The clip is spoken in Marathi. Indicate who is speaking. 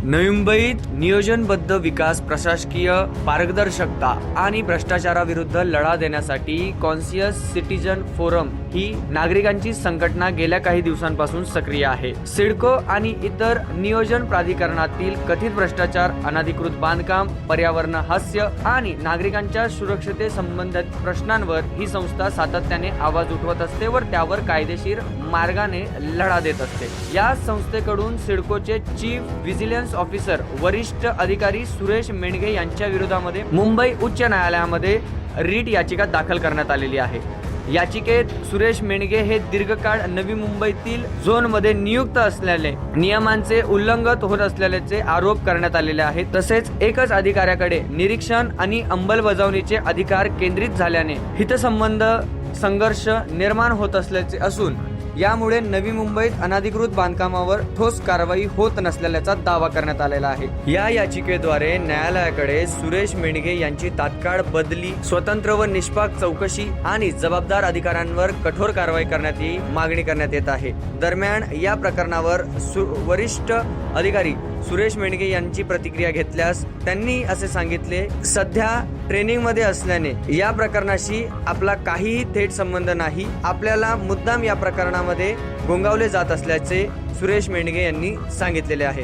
Speaker 1: नवी मुंबईत नियोजनबद्ध विकास, प्रशासकीय पारदर्शकता आणि भ्रष्टाचाराविरुद्ध लढा देण्यासाठी कॉन्शियस सिटीजन फोरम ही नागरिकांची संघटना गेल्या काही दिवसांपासून सक्रिय आहे. सिडको आणि इतर नियोजन प्राधिकरणातील कथित भ्रष्टाचार, अनधिकृत बांधकाम, पर्यावरण हास्य आणि नागरिकांच्या सुरक्षिततेसंबंधित प्रश्नांवर ही संस्था सातत्याने आवाज उठवत असते व त्यावर कायदेशीर मार्गाने लढा देत असते. या संस्थेकडून सिडकोचे चीफ विजिलन्स ऑफिसर वरिष्ठ अधिकारी सुरेश मेंढगे यांच्या विरोधामध्ये मुंबई उच्च न्यायालयामध्ये रीट याचिका दाखल करण्यात आलेली आहे. याचिकेत सुरेश मेंढगे हे दीर्घकाळ नवी मुंबईतील झोनमध्ये नियुक्त असल्याने नियमांचे उल्लंघन होत असल्याचे आरोप करण्यात आलेले आहेत. तसेच एकच अधिकाऱ्याकडे निरीक्षण आणि अंमलबजावणीचे अधिकार केंद्रित झाल्याने हितसंबंध संघर्ष निर्माण होत असल्याचे असून यामुळे नवी मुंबईत अनधिकृत बांधकामावर ठोस कारवाई होत नसल्याचा दावा करण्यात आलेला आहे. या याचिकेद्वारे न्यायालयाकडे सुरेश मेंढगे यांची तात्काळ बदली, स्वतंत्र व निष्पक्ष चौकशी आणि जबाबदार अधिकाऱ्यांवर कठोर कारवाई करण्याची मागणी करण्यात येत आहे. दरम्यान या प्रकरणावर वरिष्ठ अधिकारी सुरेश मेंढगे यांची प्रतिक्रिया घेतल्यास त्यांनी असे सांगितले, सध्या ट्रेनिंगमध्ये असल्याने या प्रकरणाशी आपला काहीही थेट संबंध नाही. आपल्याला मुद्दाम या प्रकरणामध्ये गोंगावले जात असल्याचे सुरेश मेंढगे यांनी सांगितलेले आहे.